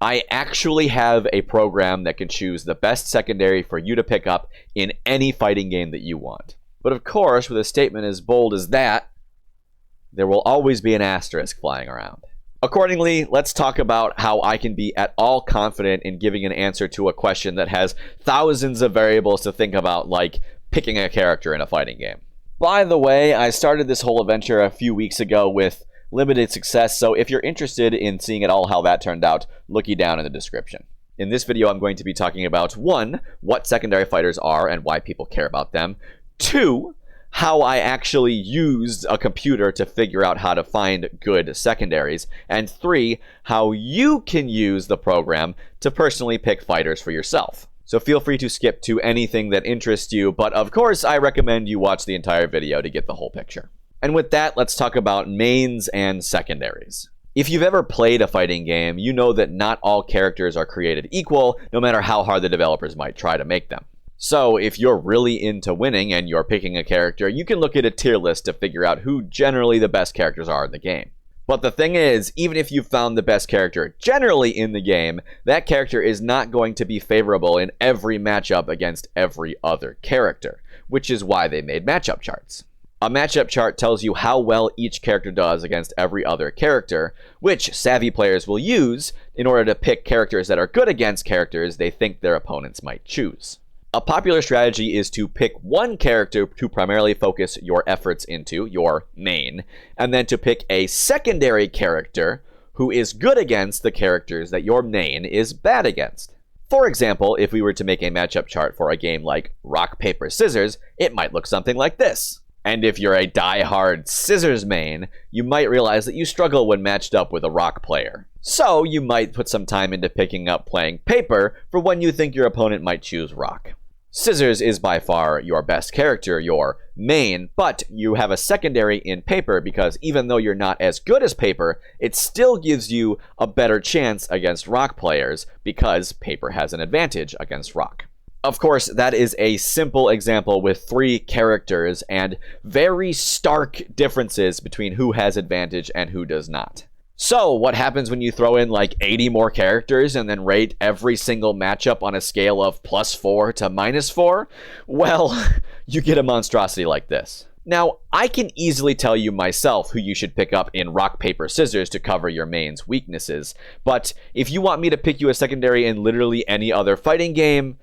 I actually have a program that can choose the best secondary for you to pick up in any fighting game that you want. But of course, with a statement as bold as that, there will always be an asterisk flying around. Accordingly, let's talk about how I can be at all confident in giving an answer to a question that has thousands of variables to think about, like picking a character in a fighting game. By the way, I started this whole adventure a few weeks ago with limited success, so if you're interested in seeing it all how that turned out, looky down in the description. In this video, I'm going to be talking about 1, what secondary fighters are and why people care about them. 2, how I actually used a computer to figure out how to find good secondaries. And 3, how you can use the program to personally pick fighters for yourself. So feel free to skip to anything that interests you, but of course I recommend you watch the entire video to get the whole picture. And with that, let's talk about mains and secondaries. If you've ever played a fighting game, you know that not all characters are created equal, no matter how hard the developers might try to make them. So if you're really into winning and you're picking a character, you can look at a tier list to figure out who generally the best characters are in the game. But the thing is, even if you've found the best character generally in the game, that character is not going to be favorable in every matchup against every other character, which is why they made matchup charts. A matchup chart tells you how well each character does against every other character, which savvy players will use in order to pick characters that are good against characters they think their opponents might choose. A popular strategy is to pick one character to primarily focus your efforts into, your main, and then to pick a secondary character who is good against the characters that your main is bad against. For example, if we were to make a matchup chart for a game like Rock, Paper, Scissors, it might look something like this. And if you're a die-hard Scissors main, you might realize that you struggle when matched up with a Rock player. So you might put some time into picking up playing Paper for when you think your opponent might choose Rock. Scissors is by far your best character, your main, but you have a secondary in Paper because even though you're not as good as Paper, it still gives you a better chance against Rock players because Paper has an advantage against Rock. Of course, that is a simple example with 3 characters and very stark differences between who has advantage and who does not. So, what happens when you throw in like 80 more characters and then rate every single matchup on a scale of +4 to -4? Well, you get a monstrosity like this. Now, I can easily tell you myself who you should pick up in Rock, Paper, Scissors to cover your main's weaknesses, but if you want me to pick you a secondary in literally any other fighting game,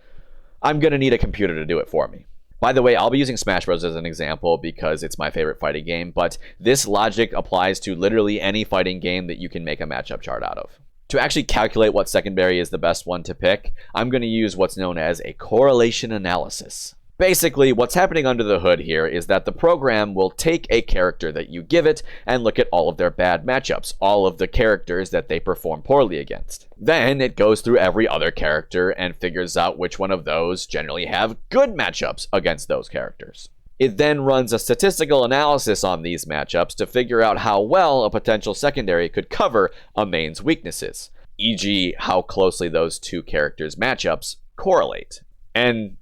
I'm going to need a computer to do it for me. By the way, I'll be using Smash Bros. As an example because it's my favorite fighting game, but this logic applies to literally any fighting game that you can make a matchup chart out of. To actually calculate what secondary is the best one to pick, I'm going to use what's known as a correlation analysis. Basically, what's happening under the hood here is that the program will take a character that you give it and look at all of their bad matchups, all of the characters that they perform poorly against. Then it goes through every other character and figures out which one of those generally have good matchups against those characters. It then runs a statistical analysis on these matchups to figure out how well a potential secondary could cover a main's weaknesses, e.g. how closely those 2 characters' matchups correlate. And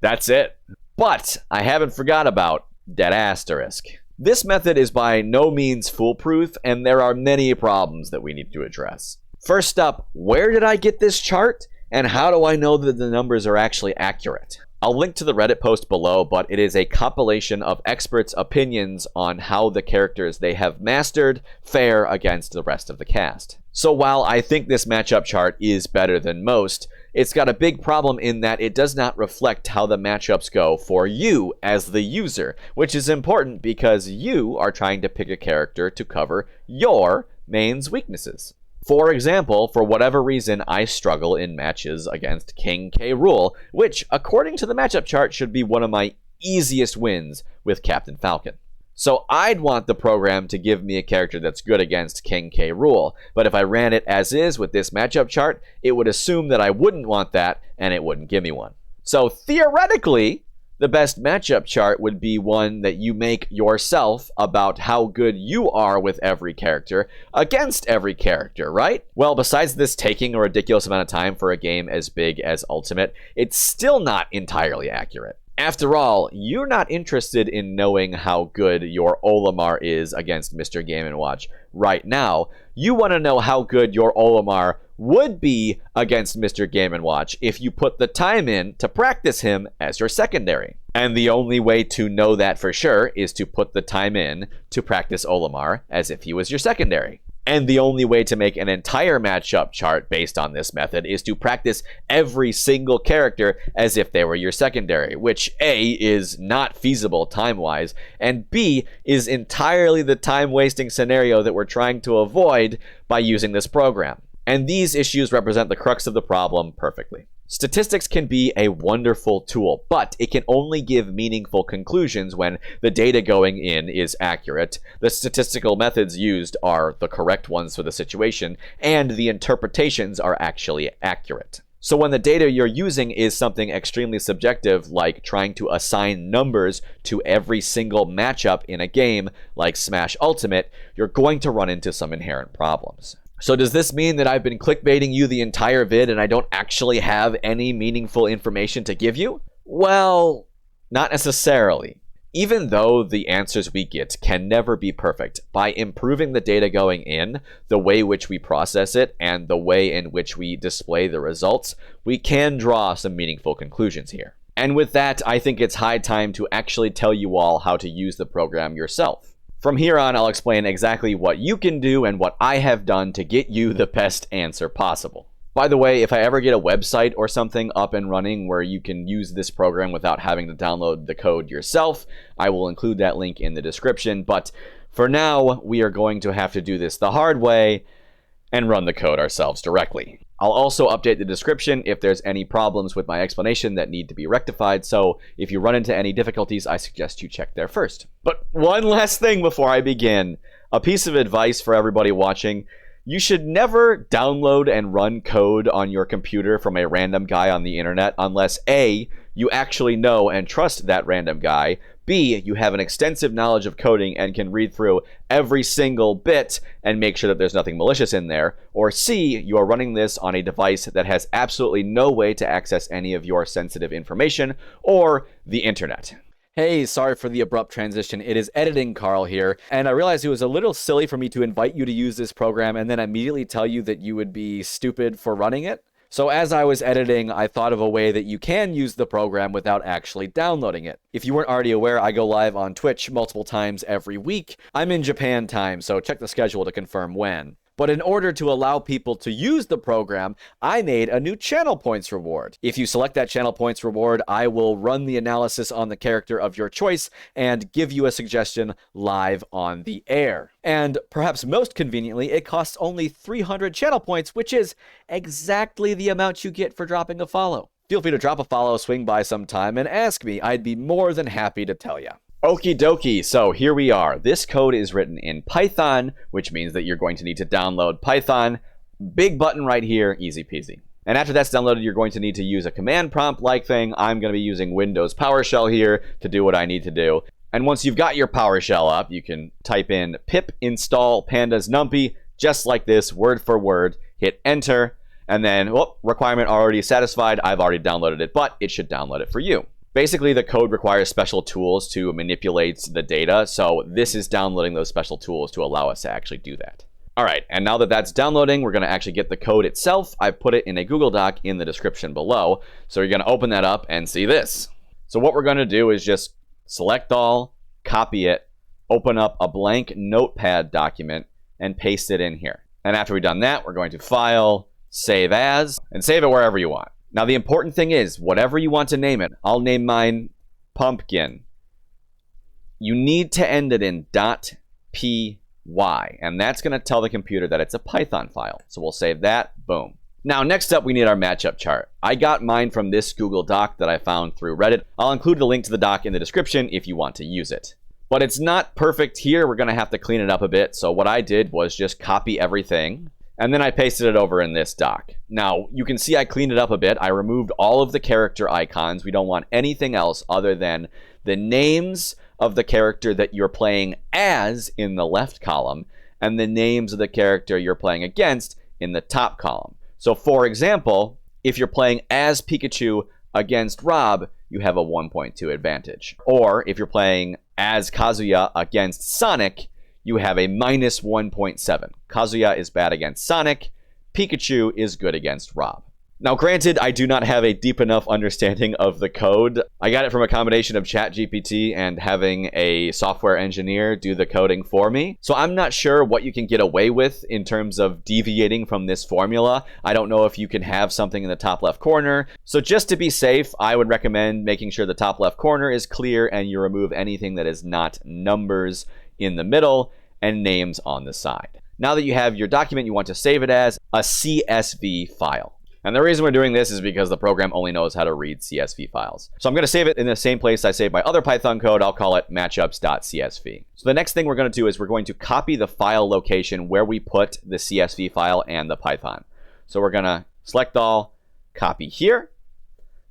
that's it. But I haven't forgot about that asterisk. This method is by no means foolproof, and there are many problems that we need to address. First up, where did I get this chart? And how do I know that the numbers are actually accurate? I'll link to the Reddit post below, but it is a compilation of experts' opinions on how the characters they have mastered fare against the rest of the cast. So while I think this matchup chart is better than most, it's got a big problem in that it does not reflect how the matchups go for you as the user, which is important because you are trying to pick a character to cover your main's weaknesses. For example, for whatever reason, I struggle in matches against King K. Rool, which, according to the matchup chart, should be one of my easiest wins with Captain Falcon. So I'd want the program to give me a character that's good against King K. Rool, but if I ran it as is with this matchup chart, it would assume that I wouldn't want that, and it wouldn't give me one. So theoretically, the best matchup chart would be one that you make yourself about how good you are with every character against every character, right? Well, besides this taking a ridiculous amount of time for a game as big as Ultimate, it's still not entirely accurate. After all, you're not interested in knowing how good your Olimar is against Mr. Game & Watch right now. You want to know how good your Olimar would be against Mr. Game & Watch if you put the time in to practice him as your secondary. And the only way to know that for sure is to put the time in to practice Olimar as if he was your secondary. And the only way to make an entire matchup chart based on this method is to practice every single character as if they were your secondary, which A, is not feasible time-wise, and B, is entirely the time-wasting scenario that we're trying to avoid by using this program. And these issues represent the crux of the problem perfectly. Statistics can be a wonderful tool, but it can only give meaningful conclusions when the data going in is accurate, the statistical methods used are the correct ones for the situation, and the interpretations are actually accurate. So when the data you're using is something extremely subjective, like trying to assign numbers to every single matchup in a game like Smash Ultimate, you're going to run into some inherent problems. So does this mean that I've been clickbaiting you the entire vid and I don't actually have any meaningful information to give you? Well, not necessarily. Even though the answers we get can never be perfect, by improving the data going in, the way in which we process it, and the way in which we display the results, we can draw some meaningful conclusions here. And with that, I think it's high time to actually tell you all how to use the program yourself. From here on, I'll explain exactly what you can do and what I have done to get you the best answer possible. By the way, if I ever get a website or something up and running where you can use this program without having to download the code yourself, I will include that link in the description. But for now, we are going to have to do this the hard way and run the code ourselves directly. I'll also update the description if there's any problems with my explanation that need to be rectified, so if you run into any difficulties, I suggest you check there first. But one last thing before I begin. A piece of advice for everybody watching. You should never download and run code on your computer from a random guy on the internet unless A, you actually know and trust that random guy, B, you have an extensive knowledge of coding and can read through every single bit and make sure that there's nothing malicious in there, or C, you are running this on a device that has absolutely no way to access any of your sensitive information or the internet. Hey, sorry for the abrupt transition. It is Editing Carl here, and I realized it was a little silly for me to invite you to use this program and then immediately tell you that you would be stupid for running it. So as I was editing, I thought of a way that you can use the program without actually downloading it. If you weren't already aware, I go live on Twitch multiple times every week. I'm in Japan time, so check the schedule to confirm when. But in order to allow people to use the program, I made a new channel points reward. If you select that channel points reward, I will run the analysis on the character of your choice and give you a suggestion live on the air. And perhaps most conveniently, it costs only 300 channel points, which is exactly the amount you get for dropping a follow. Feel free to drop a follow, swing by sometime, and ask me. I'd be more than happy to tell you. Okie dokie, so here we are. This code is written in Python, which means that you're going to need to download Python. Big button right here, easy peasy. And after that's downloaded, you're going to need to use a command prompt-like thing. I'm going to be using Windows PowerShell here to do what I need to do. And once you've got your PowerShell up, you can type in pip install pandas numpy, just like this, word for word, hit enter, and then, well, requirement already satisfied. I've already downloaded it, but it should download it for you. Basically, the code requires special tools to manipulate the data, so this is downloading those special tools to allow us to actually do that. All right, and now that that's downloading, we're going to actually get the code itself. I've put it in a Google Doc in the description below, so you're going to open that up and see this. So what we're going to do is just select all, copy it, open up a blank notepad document, and paste it in here. And after we've done that, we're going to File, Save As, and save it wherever you want. Now, the important thing is, whatever you want to name it, I'll name mine Pumpkin. You need to end it in .py, and that's going to tell the computer that it's a Python file. So we'll save that, boom. Now, next up, we need our matchup chart. I got mine from this Google Doc that I found through Reddit. I'll include a link to the doc in the description if you want to use it. But it's not perfect here. We're going to have to clean it up a bit. So what I did was just copy everything, and then I pasted it over in this doc. Now, you can see I cleaned it up a bit. I removed all of the character icons. We don't want anything else other than the names of the character that you're playing as in the left column and the names of the character you're playing against in the top column. So, for example, if you're playing as Pikachu against Rob, you have a 1.2 advantage. Or if you're playing as Kazuya against Sonic, you have a -1.7. Kazuya is bad against Sonic. Pikachu is good against Rob. Now, granted, I do not have a deep enough understanding of the code. I got it from a combination of ChatGPT and having a software engineer do the coding for me. So I'm not sure what you can get away with in terms of deviating from this formula. I don't know if you can have something in the top left corner. So just to be safe, I would recommend making sure the top left corner is clear and you remove anything that is not numbers in the middle and names on the side. Now that you have your document, you want to save it as a CSV file. And the reason we're doing this is because the program only knows how to read CSV files. So I'm going to save it in the same place I save my other Python code. I'll call it matchups.csv. So the next thing we're going to do is we're going to copy the file location where we put the CSV file and the Python. So we're going to select all, copy here,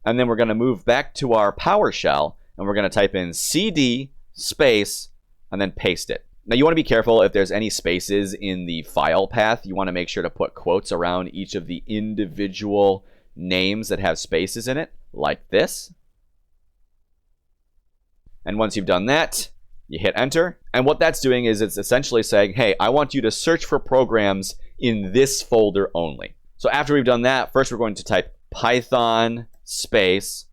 and then we're going to move back to our PowerShell, and we're going to type in cd space, and then paste it. Now you want to be careful if there's any spaces in the file path. You want to make sure to put quotes around each of the individual names that have spaces in it, like this. And once you've done that, you hit enter. And what that's doing is it's essentially saying, hey, I want you to search for programs in this folder only. So after we've done that, first we're going to type Python space,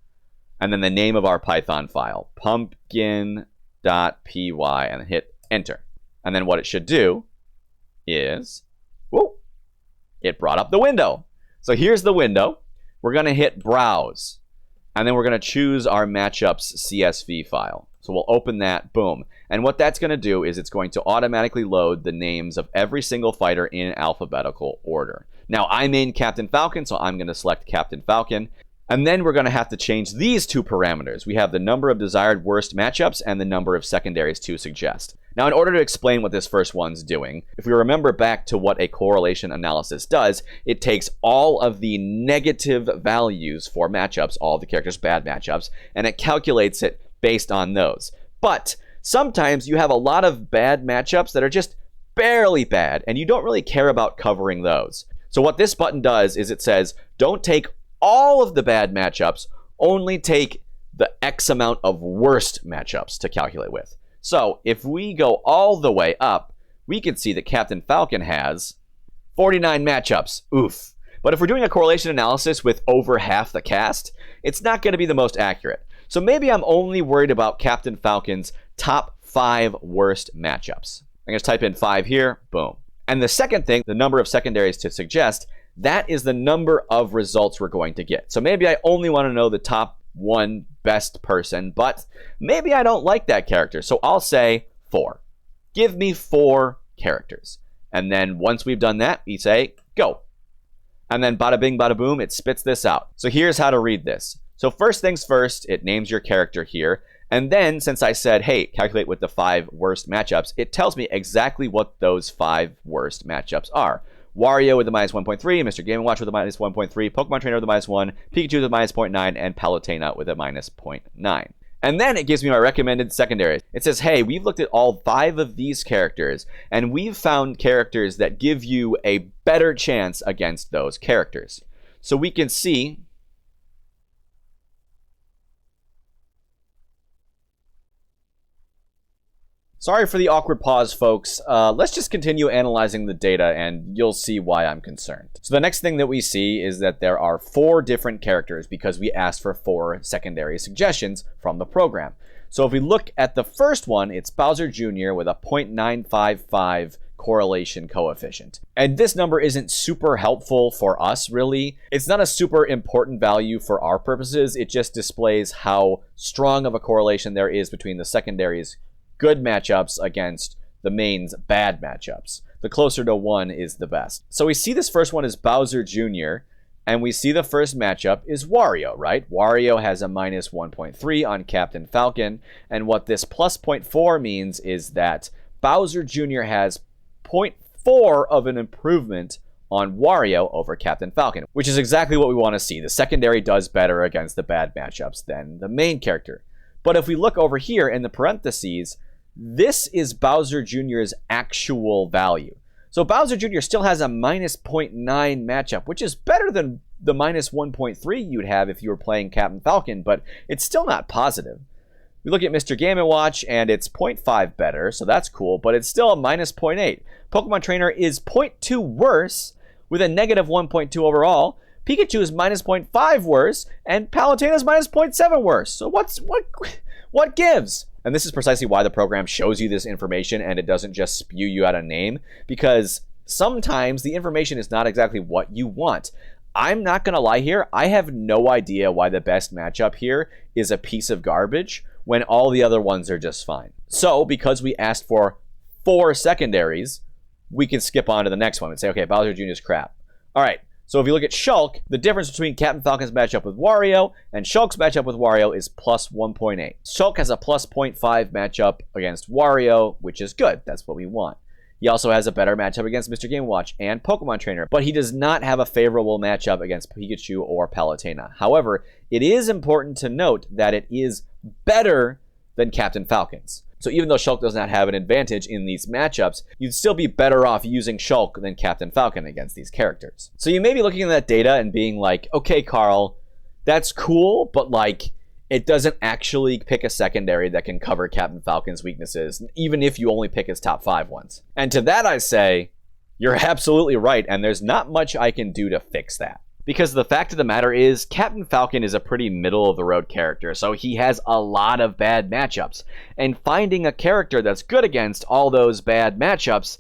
and then the name of our Python file, pumpkin.py, and hit enter. And then what it should do is, whoa, it brought up the window. So here's the window. We're going to hit browse, and then we're going to choose our matchups CSV file. So we'll open that, boom. And what that's going to do is it's going to automatically load the names of every single fighter in alphabetical order. Now I main Captain Falcon, so I'm going to select Captain Falcon. And then we're going to have to change these two parameters. We have the number of desired worst matchups and the number of secondaries to suggest. Now, in order to explain what this first one's doing, if we remember back to what a correlation analysis does, it takes all of the negative values for matchups, all the characters' bad matchups, and it calculates it based on those. But sometimes you have a lot of bad matchups that are just barely bad, and you don't really care about covering those. So what this button does is it says, don't take all of the bad matchups, only take the X amount of worst matchups to calculate with. So if we go all the way up, we can see that Captain Falcon has 49 matchups. Oof. But if we're doing a correlation analysis with over half the cast, it's not going to be the most accurate. So maybe I'm only worried about Captain Falcon's top 5 worst matchups. I'm going to type in 5 here, boom. And the second thing, the number of secondaries to suggest, that is the number of results we're going to get. So maybe I only want to know the top 1 best person, but maybe I don't like that character. So I'll say 4. Give me 4 characters. And then once we've done that, we say go. And then bada bing, bada boom, it spits this out. So here's how to read this. So first things first, it names your character here. And then since I said, hey, calculate with the 5 worst matchups, it tells me exactly what those 5 worst matchups are. Wario with a -1.3, Mr. Game & Watch with a -1.3, Pokemon Trainer with a -1, Pikachu with a -0.9, and Palutena with a -0.9. And then it gives me my recommended secondaries. It says, hey, we've looked at all 5 of these characters, and we've found characters that give you a better chance against those characters. So we can see sorry for the awkward pause, folks. Let's just continue analyzing the data and you'll see why I'm concerned. So the next thing that we see is that there are 4 different characters because we asked for 4 secondary suggestions from the program. So if we look at the first one, it's Bowser Jr. with a 0.955 correlation coefficient. And this number isn't super helpful for us, really. It's not a super important value for our purposes. It just displays how strong of a correlation there is between the secondaries' good matchups against the main's bad matchups. The closer to 1 is the best. So we see this first one is Bowser Jr., and we see the first matchup is Wario, right? Wario has a -1.3 on Captain Falcon, and what this plus 0.4 means is that Bowser Jr. has 0.4 of an improvement on Wario over Captain Falcon, which is exactly what we want to see. The secondary does better against the bad matchups than the main character. But if we look over here in the parentheses, this is Bowser Jr.'s actual value. So Bowser Jr. still has a -0.9 matchup, which is better than the -1.3 you'd have if you were playing Captain Falcon, but it's still not positive. We look at Mr. Game & Watch, and it's 0.5 better, so that's cool, but it's still a -0.8. Pokemon Trainer is 0.2 worse, with a negative 1.2 overall. Pikachu is minus 0.5 worse, and Palutena is minus 0.7 worse. So what gives? And this is precisely why the program shows you this information and it doesn't just spew you out a name, because sometimes the information is not exactly what you want. I'm not going to lie here, I have no idea why the best matchup here is a piece of garbage when all the other ones are just fine. So, because we asked for 4 secondaries, we can skip on to the next one and say, okay, Bowser Jr. is crap. All right, so if you look at Shulk, the difference between Captain Falcon's matchup with Wario and Shulk's matchup with Wario is plus 1.8. Shulk has a plus 0.5 matchup against Wario, which is good. That's what we want. He also has a better matchup against Mr. Game & Watch and Pokemon Trainer, but he does not have a favorable matchup against Pikachu or Palutena. However, it is important to note that it is better than Captain Falcon's. So even though Shulk does not have an advantage in these matchups, you'd still be better off using Shulk than Captain Falcon against these characters. So you may be looking at that data and being like, okay, Carl, that's cool, but like, it doesn't actually pick a secondary that can cover Captain Falcon's weaknesses, even if you only pick his top 5 ones. And to that I say, you're absolutely right, and there's not much I can do to fix that. Because the fact of the matter is, Captain Falcon is a pretty middle-of-the-road character, so he has a lot of bad matchups. And finding a character that's good against all those bad matchups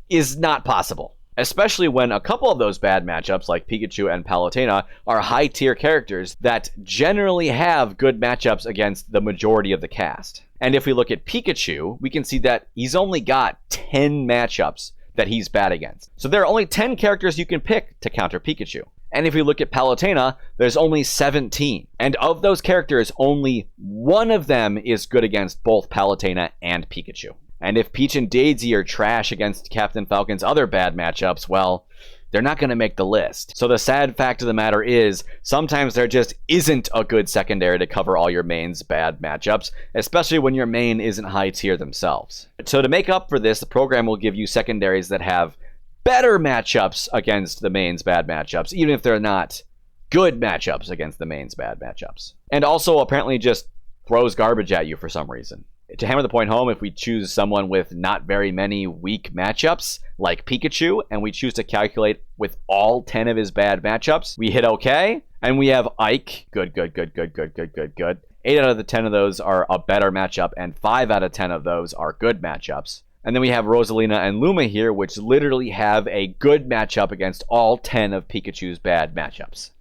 is not possible. Especially when a couple of those bad matchups, like Pikachu and Palutena, are high-tier characters that generally have good matchups against the majority of the cast. And if we look at Pikachu, we can see that he's only got 10 matchups that he's bad against. So there are only 10 characters you can pick to counter Pikachu. And if we look at Palutena, there's only 17. And of those characters, only one of them is good against both Palutena and Pikachu. And if Peach and Daisy are trash against Captain Falcon's other bad matchups, well, they're not going to make the list. So the sad fact of the matter is, sometimes there just isn't a good secondary to cover all your main's bad matchups, especially when your main isn't high tier themselves. So to make up for this, the program will give you secondaries that have better matchups against the main's bad matchups, even if they're not good matchups against the main's bad matchups. And also apparently just throws garbage at you for some reason. To hammer the point home, if we choose someone with not very many weak matchups, like Pikachu, and we choose to calculate with all 10 of his bad matchups, we hit OK, and we have Ike, good. 8 out of the 10 of those are a better matchup, and 5 out of 10 of those are good matchups. And then we have Rosalina and Luma here, which literally have a good matchup against all 10 of Pikachu's bad matchups.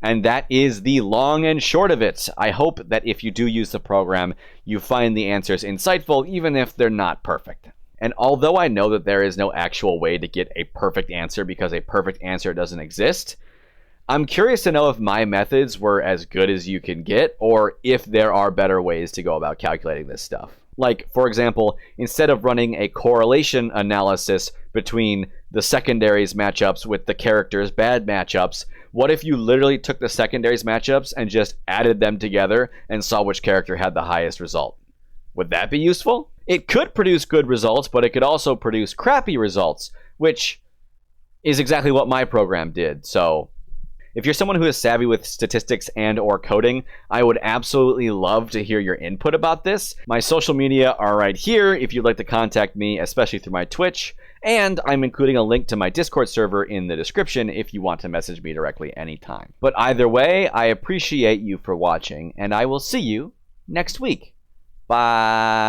And that is the long and short of it. I hope that if you do use the program, you find the answers insightful, even if they're not perfect. And although I know that there is no actual way to get a perfect answer because a perfect answer doesn't exist, I'm curious to know if my methods were as good as you can get, or if there are better ways to go about calculating this stuff. Like, for example, instead of running a correlation analysis between the secondaries matchups with the characters' bad matchups, what if you literally took the secondaries matchups and just added them together and saw which character had the highest result? Would that be useful? It could produce good results, but it could also produce crappy results, which is exactly what my program did. So if you're someone who is savvy with statistics and or coding, I would absolutely love to hear your input about this. My social media are right here if you'd like to contact me, especially through my Twitch. And I'm including a link to my Discord server in the description if you want to message me directly anytime. But either way, I appreciate you for watching, and I will see you next week. Bye.